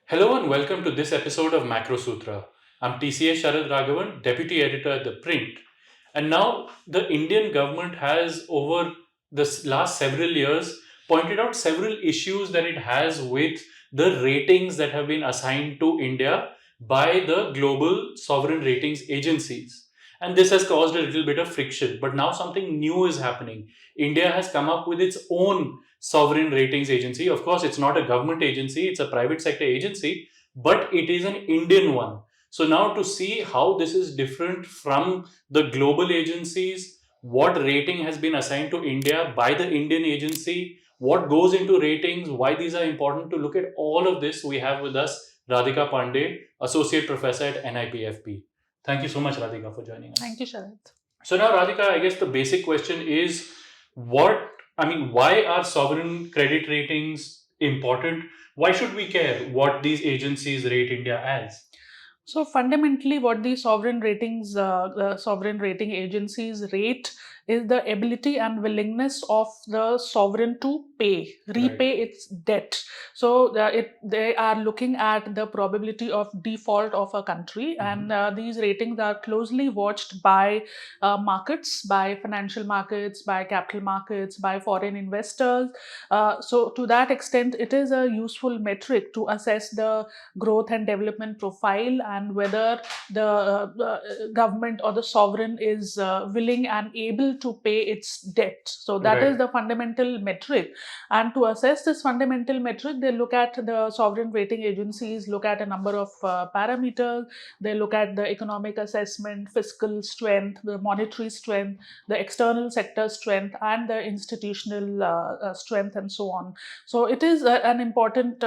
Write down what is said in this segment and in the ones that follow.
Hello and welcome to this episode of Macro Sutra. I'm TCA Sharad Raghavan, Deputy Editor at ThePrint. And now the Indian government has, over the last several years, pointed out several issues that it has with the ratings that have been assigned to India by the global sovereign ratings agencies. And this has caused a little bit of friction. But now something new is happening. India has come up with its own sovereign ratings agency. Of course, it's not a government agency, it's a private sector agency, but it is an Indian one. So, now to see how this is different from the global agencies, what rating has been assigned to India by the Indian agency, what goes into ratings, why these are important, to look at all of this, we have with us Radhika Pandey, Associate Professor at NIPFP. Thank you so much, Radhika, for joining us. Thank you, Sharad. So now, Radhika, I guess the basic question is why are sovereign credit ratings important? Why should we care what these agencies rate India as? So fundamentally, what the sovereign rating agencies rate is the ability and willingness of the sovereign to repay its debt. So they are looking at the probability of default of a country, and these ratings are closely watched by markets, by financial markets, by capital markets, by foreign investors. So to that extent, it is a useful metric to assess the growth and development profile and whether the government or the sovereign is willing and able to pay its debt. So that is the fundamental metric. And to assess this fundamental metric, they look at the sovereign rating agencies, look at a number of parameters. They look at the economic assessment, fiscal strength, the monetary strength, the external sector strength, and the institutional strength, and so on. So it is an important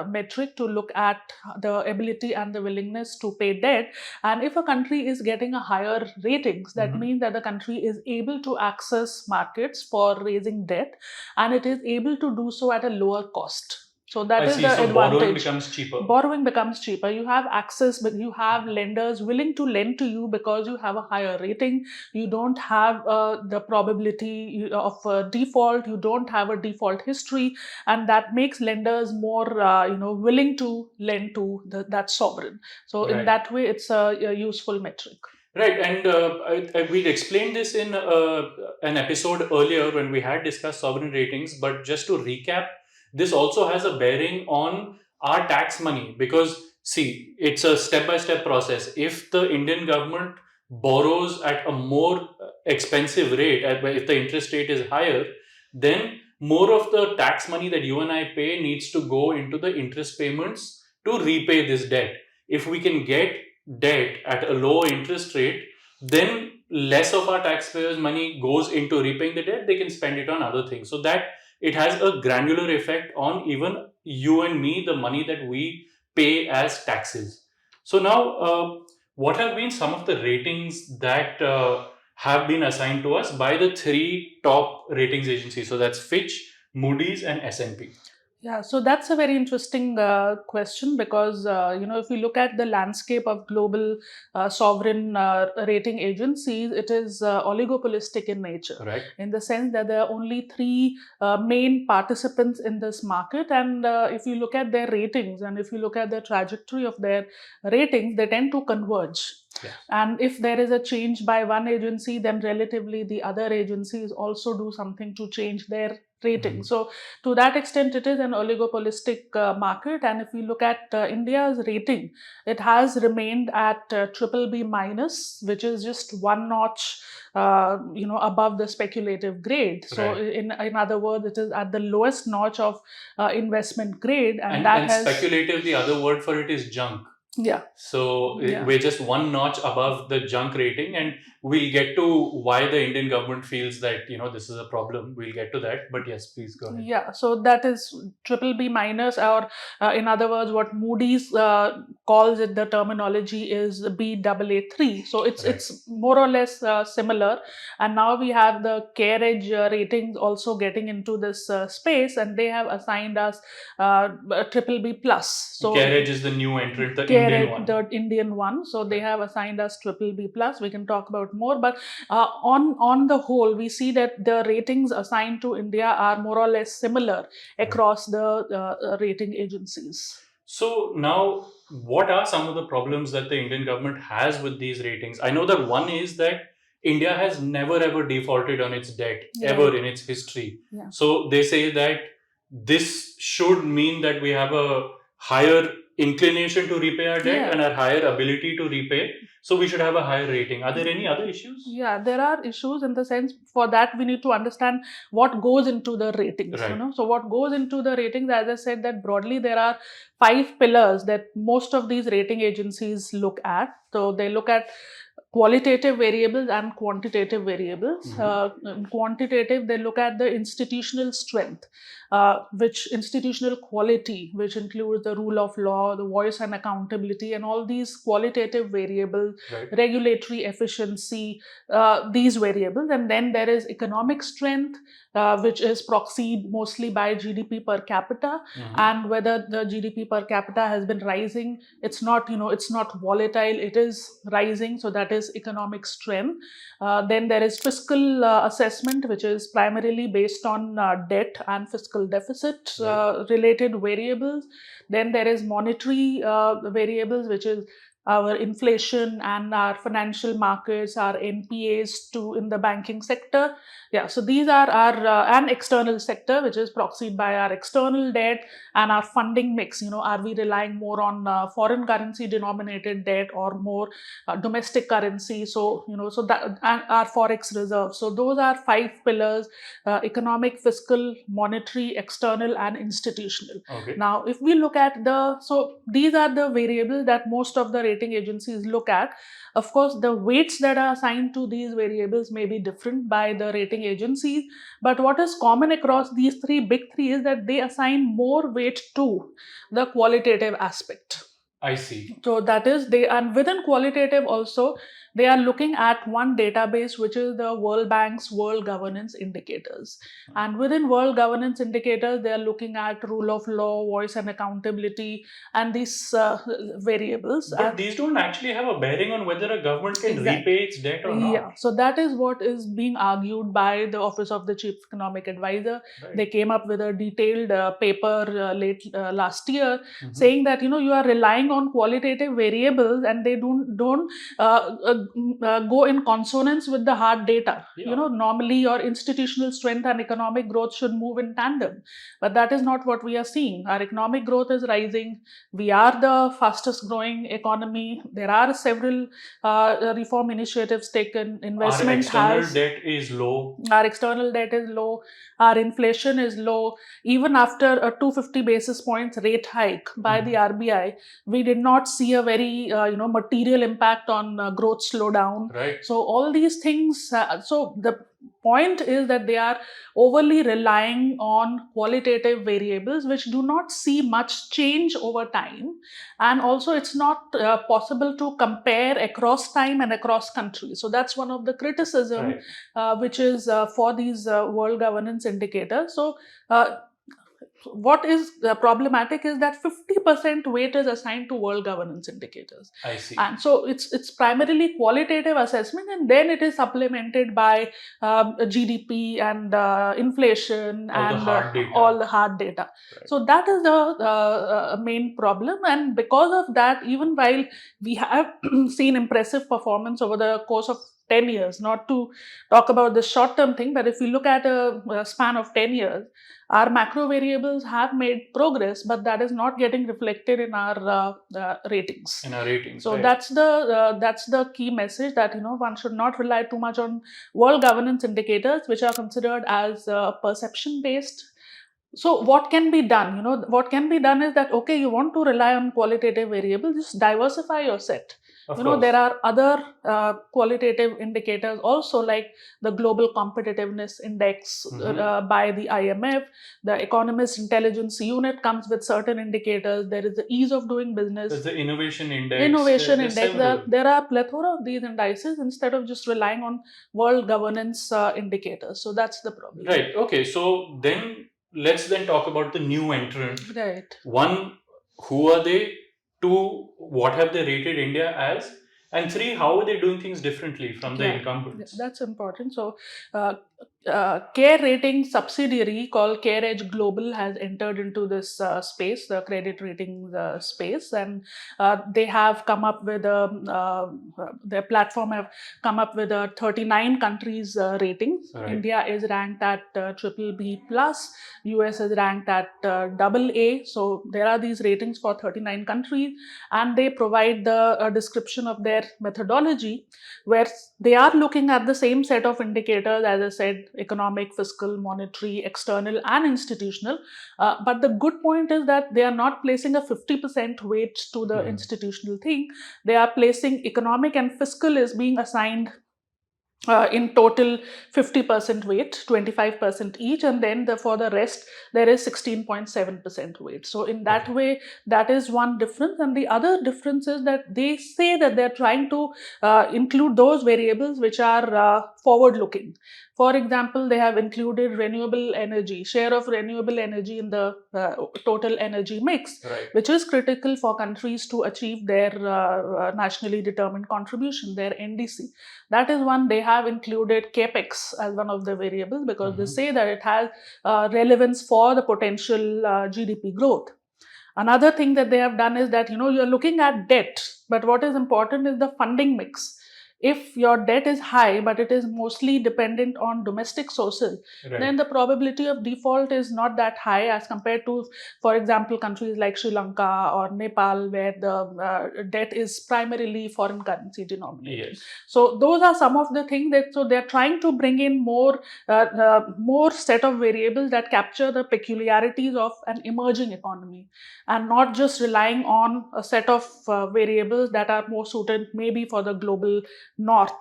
metric to look at the ability and the willingness to pay debt. And if a country is getting a higher ratings, that means that the country is able to access markets for raising debt, and it is able to do so at a lower cost. So that is the advantage. Borrowing becomes cheaper. Borrowing becomes cheaper. You have access, but you have lenders willing to lend to you because you have a higher rating. You don't have the probability of default. You don't have a default history, and that makes lenders more, willing to lend to that sovereign. So in that way, it's a useful metric. Right, and we'd explained this in an episode earlier when we had discussed sovereign ratings. But just to recap, this also has a bearing on our tax money because, see, it's a step by step process. If the Indian government borrows at a more expensive rate, if the interest rate is higher, then more of the tax money that you and I pay needs to go into the interest payments to repay this debt. If we can get debt at a low interest rate, then less of our taxpayers' money goes into repaying the debt. They can spend it on other things. So that it has a granular effect on even you and me, the money that we pay as taxes. So now, what have been some of the ratings that have been assigned to us by the three top ratings agencies? So that's Fitch, Moody's, and S&P. Yeah, so that's a very interesting question because if we look at the landscape of global sovereign rating agencies, it is oligopolistic in nature. Right. In the sense that there are only three main participants in this market, and if you look at their ratings and if you look at the trajectory of their ratings, they tend to converge. Yeah. And if there is a change by one agency, then relatively the other agencies also do something to change their rating. So to that extent, it is an oligopolistic market. And if we look at India's rating, it has remained at triple B minus, which is just one notch, above the speculative grade. So in other words, it is at the lowest notch of investment grade, and speculative, the other word for it is junk. Yeah. So we're just one notch above the junk rating, and we'll get to why the Indian government feels that this is a problem. We'll get to that, but yes, please go ahead. Yeah, so that is triple B minus, or in other words, what Moody's calls it, the terminology is Baa3. So it's more or less similar. And now we have the CareEdge ratings also getting into this space, and they have assigned us triple B plus. So CareEdge is the new entrant, the Indian one. the Indian one. So they have assigned us triple B plus. We can talk about more, but on the whole, we see that the ratings assigned to India are more or less similar across the rating agencies. So now, what are some of the problems that the Indian government has with these ratings? I know that one is that India has never ever defaulted on its debt ever in its history. Yeah. So they say that this should mean that we have a higher inclination to repay our debt and a higher ability to repay. So we should have a higher rating. Are there any other issues? Yeah, there are issues in the sense for that we need to understand what goes into the ratings. Right. So what goes into the ratings, as I said, that broadly there are 5 pillars that most of these rating agencies look at. So they look at qualitative variables and quantitative variables. In quantitative, they look at the institutional strength, which institutional quality, which includes the rule of law, the voice and accountability, and all these qualitative variables, Right. regulatory efficiency, these variables. And then there is economic strength, which is proxied mostly by GDP per capita, and whether the GDP per capita has been rising. It's not, it's not volatile, it is rising. So that is economic strength. Then there is fiscal assessment, which is primarily based on debt and fiscal deficit related variables. Then there is monetary variables, which is our inflation and our financial markets, our NPAs to in the banking sector. Yeah, so these are our and external sector, which is proxied by our external debt and our funding mix. Are we relying more on foreign currency denominated debt or more domestic currency? So so that and our forex reserves. So those are 5 pillars: economic, fiscal, monetary, external, and institutional. Okay. Now, if we look at so these are the variables that most of the rating agencies look at. Of course, the weights that are assigned to these variables may be different by the rating agencies, but what is common across these big three is that they assign more weight to the qualitative aspect. I see. So that is and within qualitative also, they are looking at one database, which is the World Bank's World Governance Indicators. And within World Governance Indicators, they are looking at rule of law, voice and accountability, and these variables. But these don't actually have a bearing on whether a government can repay its debt or not. Yeah, so that is what is being argued by the Office of the Chief Economic Advisor. Right. They came up with a detailed paper late last year, saying that you are relying on qualitative variables and they don't go in consonance with the hard data. Yeah. Normally your institutional strength and economic growth should move in tandem, but that is not what we are seeing. Our economic growth is rising. We are the fastest growing economy. There are several reform initiatives taken. Investment Our external debt is low. Our external debt is low. Our inflation is low. Even after a 250 basis points rate hike by the RBI, we did not see a very material impact on growth slowdown. Right. So all these things. So the point is that they are overly relying on qualitative variables which do not see much change over time, and also it's not possible to compare across time and across countries. So that's one of the criticism which is for these world governance indicators. So what is problematic is that 50% weight is assigned to world governance indicators. I see. And so it's primarily qualitative assessment, and then it is supplemented by GDP and inflation and all the hard data. Right. So that is the main problem, and because of that, even while we have seen impressive performance over the course of 10 years, not to talk about the short term thing, but if we look at a span of 10 years, our macro variables have made progress, but that is not getting reflected in our ratings. So right. That's the key message, that one should not rely too much on world governance indicators, which are considered as perception based. So what can be done? What can be done is that, okay, you want to rely on qualitative variables, just diversify your set. There are other qualitative indicators also, like the Global Competitiveness Index by the IMF. The Economist Intelligence Unit comes with certain indicators. There is the ease of doing business. There's the Innovation Index. There are a plethora of these indices instead of just relying on world governance indicators. So that's the problem. Right. Okay. So then let's talk about the new entrant. Right. One, who are they? Two, what have they rated India as? And three, how are they doing things differently from the Yeah, incumbents? that's important. So, uh, care rating subsidiary called CareEdge Global has entered into this space, the credit rating space, and they have come up with their platform have come up with a 39 countries rating. Right. India is ranked at triple B plus. US is ranked at double A. So there are these ratings for 39 countries, and they provide the description of their methodology, where they are looking at the same set of indicators, as I said: economic, fiscal, monetary, external, and institutional. But the good point is that they are not placing a 50% weight to the institutional thing. They are placing economic and fiscal is being assigned in total 50% weight, 25% each, and then for the rest there is 16.7% weight. So in that way, that is one difference. And the other difference is that they say that they're trying to include those variables which are forward looking. For example, they have included renewable energy, share of renewable energy in the total energy mix, Right. which is critical for countries to achieve their nationally determined contribution, their NDC. That is one. They have included capex as one of the variables because they say that it has relevance for the potential GDP growth. Another thing that they have done is that, you're looking at debt, but what is important is the funding mix. If your debt is high but it is mostly dependent on domestic sources, then the probability of default is not that high as compared to, for example, countries like Sri Lanka or Nepal, where the debt is primarily foreign currency denominated. Yes. So those are some of the things that, so they're trying to bring in more set of variables that capture the peculiarities of an emerging economy, and not just relying on a set of variables that are more suited maybe for the global north.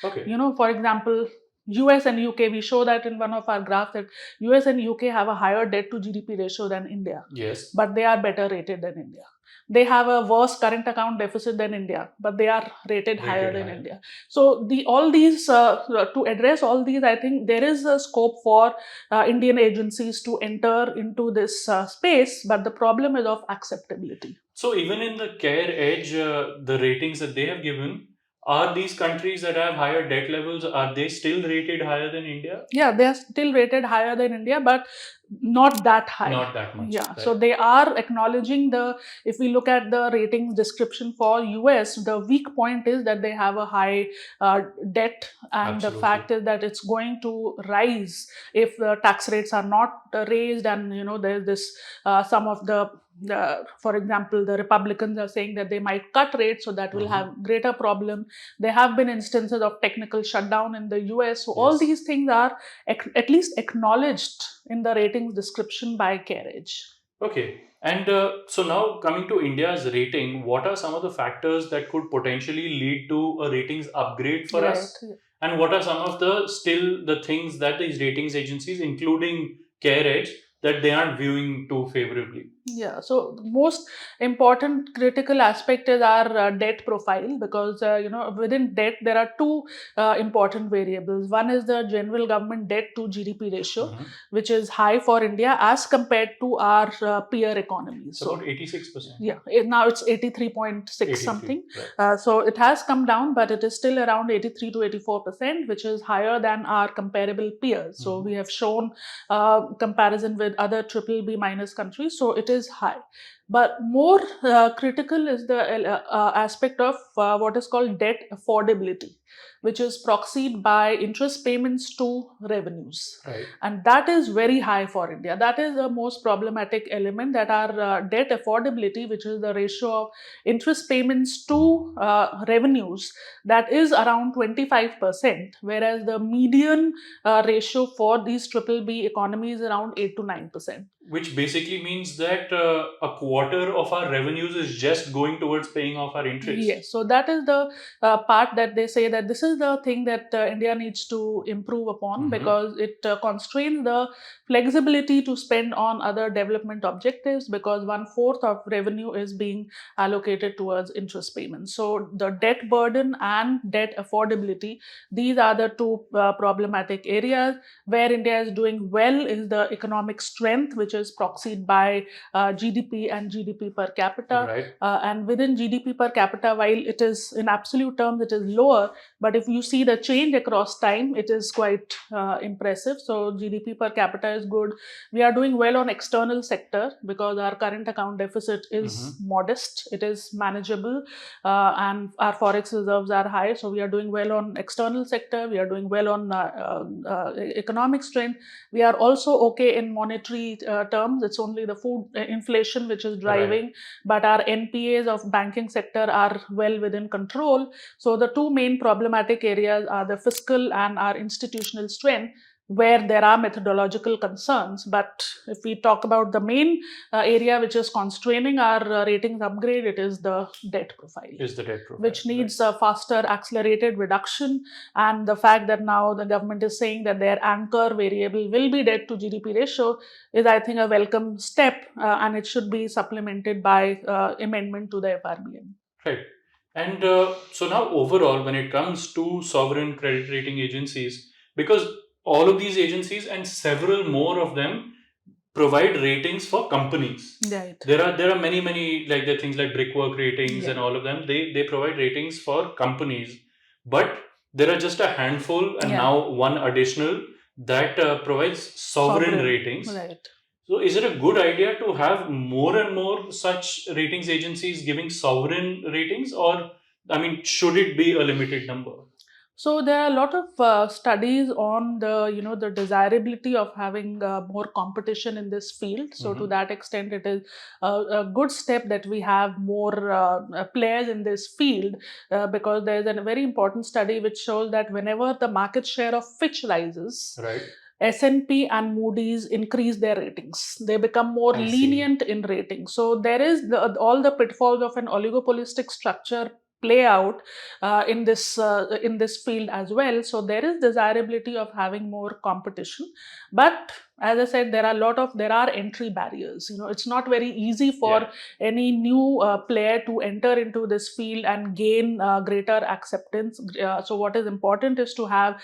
Okay. For example, US and UK, we show that in one of our graphs that US and UK have a higher debt to GDP ratio than India. Yes. But they are better rated than India. They have a worse current account deficit than India, but they are rated higher than India. So all these to address all these, I think there is a scope for Indian agencies to enter into this space, but the problem is of acceptability. So even in the CareEdge, the ratings that they have given, are these countries that have higher debt levels, are they still rated higher than India? Yeah, they are still rated higher than India, but not that high. Not that much. Yeah, Right. so they are acknowledging if we look at the ratings description for US, the weak point is that they have a high debt, and the fact is that it's going to rise if the tax rates are not raised. And there's this some of for example, the Republicans are saying that they might cut rates, so that will have greater problem. There have been instances of technical shutdown in the US. So all these things are at least acknowledged in the ratings description by CareEdge. Okay. And so now coming to India's rating, what are some of the factors that could potentially lead to a ratings upgrade for us? Right. And what are some of the things that these ratings agencies, including CareEdge, that they aren't viewing too favorably? Yeah, so the most important critical aspect is our debt profile, because within debt there are two important variables. One is the general government debt to GDP ratio, which is high for India as compared to our peer economies. It's about 86%. Yeah, now it's 83.6 something. Right. So it has come down, but it is still around 83 to 84%, which is higher than our comparable peers. So we have shown comparison with other triple B minus countries. So it is high. But more critical is the aspect of what is called debt affordability, which is proxied by interest payments to revenues. Right. And that is very high for India. That is the most problematic element, that our debt affordability, which is the ratio of interest payments to revenues, that is around 25%, whereas the median ratio for these triple B economies is around 8 to 9%. Which basically means that a quarter of our revenues is just going towards paying off our interest. Yes, so that is the part that they say that this is the thing that India needs to improve upon, because it constrains the flexibility to spend on other development objectives, because 1/4 of revenue is being allocated towards interest payments. So the debt burden and debt affordability, these are the two problematic areas. Where India is doing well is the economic strength, which is proxied by GDP and and GDP per capita. Right. And within GDP per capita, while it is in absolute terms, it is lower, but if you see the change across time, it is quite impressive. So GDP per capita is good. We are doing well on external sector because our current account deficit is modest. It is manageable, and our forex reserves are high. So we are doing well on external sector. We are doing well on economic strength. We are also okay in monetary terms. It's only the food inflation which is driving, but our NPAs of banking sector are well within control. So the two main problematic areas are the fiscal and our institutional strength, where there are methodological concerns. But if we talk about the main area which is constraining our ratings upgrade, it is the debt profile. Which needs a faster accelerated reduction. And the fact that now the government is saying that their anchor variable will be debt to GDP ratio is, I think, a welcome step, and it should be supplemented by amendment to the FRBM. Right. And so now overall, when it comes to sovereign credit rating agencies, because all of these agencies and several more of them provide ratings for companies. Right. There are many like the things like Brickwork ratings and all of them. They provide ratings for companies, but there are just a handful, and now one additional that provides sovereign ratings. Right. So, is it a good idea to have more and more such ratings agencies giving sovereign ratings, or I mean, should it be a limited number? So there are a lot of studies on the the desirability of having more competition in this field. So to that extent, it is a good step that we have more players in this field, because there is a very important study which shows that whenever the market share of Fitch rises, S&P and Moody's increase their ratings. They become more lenient in rating. So there is all the pitfalls of an oligopolistic structure play out in this field as well. So there is desirability of having more competition, but as I said, there are entry barriers. It's not very easy for any new player to enter into this field and gain greater acceptance. So what is important is to have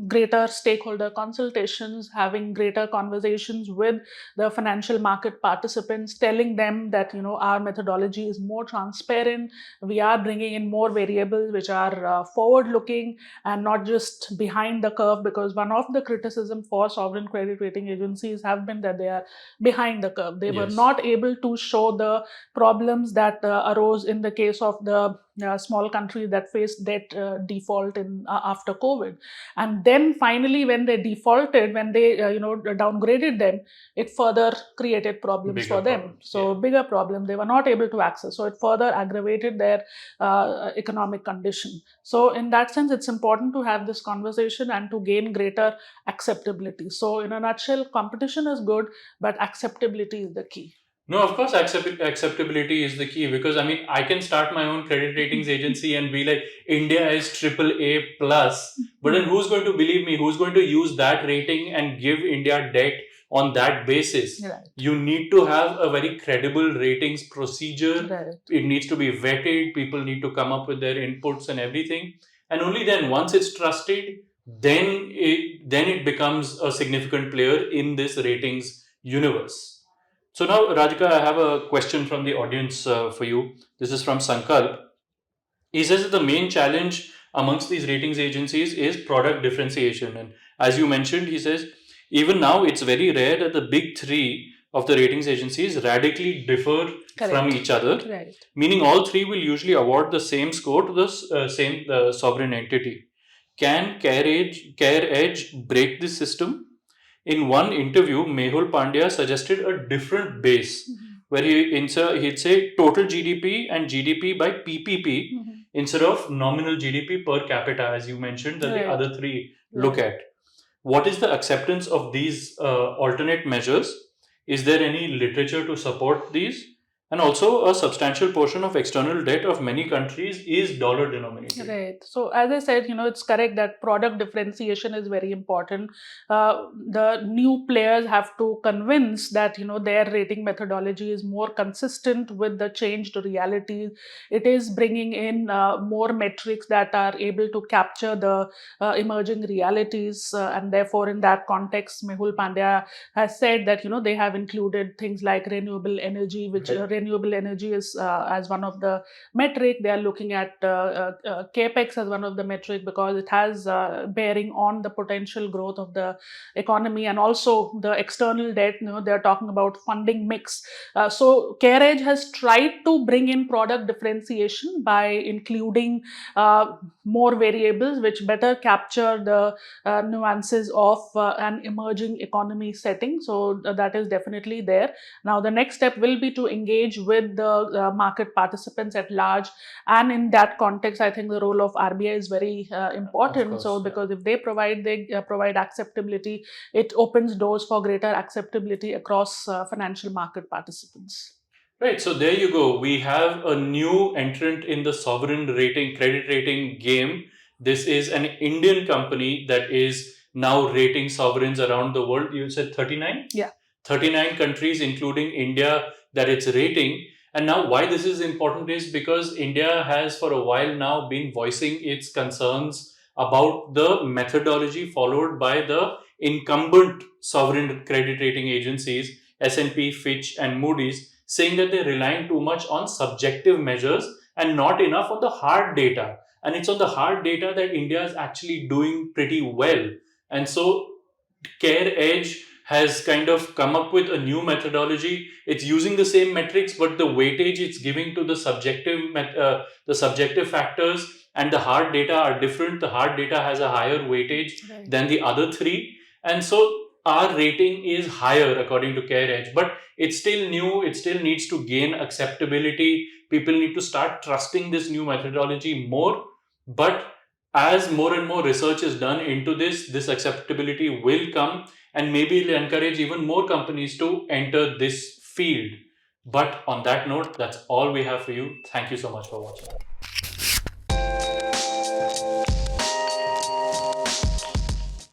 greater stakeholder consultations, having greater conversations with the financial market participants, telling them that our methodology is more transparent. We are bringing in more variables which are forward looking and not just behind the curve, because one of the criticism for sovereign credit rating agencies have been that they are behind the curve. They were not able to show the problems that arose in the case of the small countries that faced debt default in after COVID. And then finally, when they defaulted, when they downgraded them, it further created problems for them. So bigger problem, they were not able to access. So it further aggravated their economic condition. So in that sense, it's important to have this conversation and to gain greater acceptability. So in a nutshell, competition is good, but acceptability is the key. No, of course, acceptability is the key, because I mean, I can start my own credit ratings agency and be like, India is AAA plus, but then who's going to believe me? Who's going to use that rating and give India debt on that basis? You need to have a very credible ratings procedure. It needs to be vetted. People need to come up with their inputs and everything, and only then, once it's trusted, then it becomes a significant player in this ratings universe. So now, Radhika, I have a question from the audience for you. This is from Sankalp. He says that the main challenge amongst these ratings agencies is product differentiation. And as you mentioned, he says, even now it's very rare that the big three of the ratings agencies radically differ from each other. Meaning all three will usually award the same score to the same sovereign entity. Can CareEdge break this system? In one interview, Mehul Pandey suggested a different base, where he'd say total GDP and GDP by PPP instead of nominal GDP per capita, as you mentioned, that the other three look at. What is the acceptance of these alternate measures? Is there any literature to support these? And also, a substantial portion of external debt of many countries is dollar denominated. Right. So, as I said, it's correct that product differentiation is very important. The new players have to convince that their rating methodology is more consistent with the changed realities. It is bringing in more metrics that are able to capture the emerging realities, and therefore, in that context, Mehul Pandya has said that they have included things like renewable energy, which Right. renewable energy is as one of the metric. They are looking at capex as one of the metric because it has bearing on the potential growth of the economy, and also the external debt. They're talking about funding mix. So CareEdge has tried to bring in product differentiation by including more variables which better capture the nuances of an emerging economy setting. So that is definitely there. Now, the next step will be to engage with the market participants at large. And in that context, I think the role of RBI is very Of important. So, course, yeah. because if they provide acceptability, it opens doors for greater acceptability across financial market participants. Right, so there you go. We have a new entrant in the sovereign rating, credit rating game. This is an Indian company that is now rating sovereigns around the world. You said 39? Yeah. 39 countries, including India, that it's rating. And now, why this is important is because India has for a while now been voicing its concerns about the methodology followed by the incumbent sovereign credit rating agencies, S&P, Fitch, and Moody's, saying that they're relying too much on subjective measures and not enough on the hard data. And it's on the hard data that India is actually doing pretty well. And so CareEdge has kind of come up with a new methodology. It's using the same metrics, but the weightage it's giving to the subjective factors and the hard data are different. The hard data has a higher weightage Right. than the other three, and so our rating is higher according to CareEdge. But it's still new. It still needs to gain acceptability. People need to start trusting this new methodology more. But as more and more research is done into this acceptability will come, and maybe it'll encourage even more companies to enter this field. But on that note, that's all we have for you. Thank you so much for watching.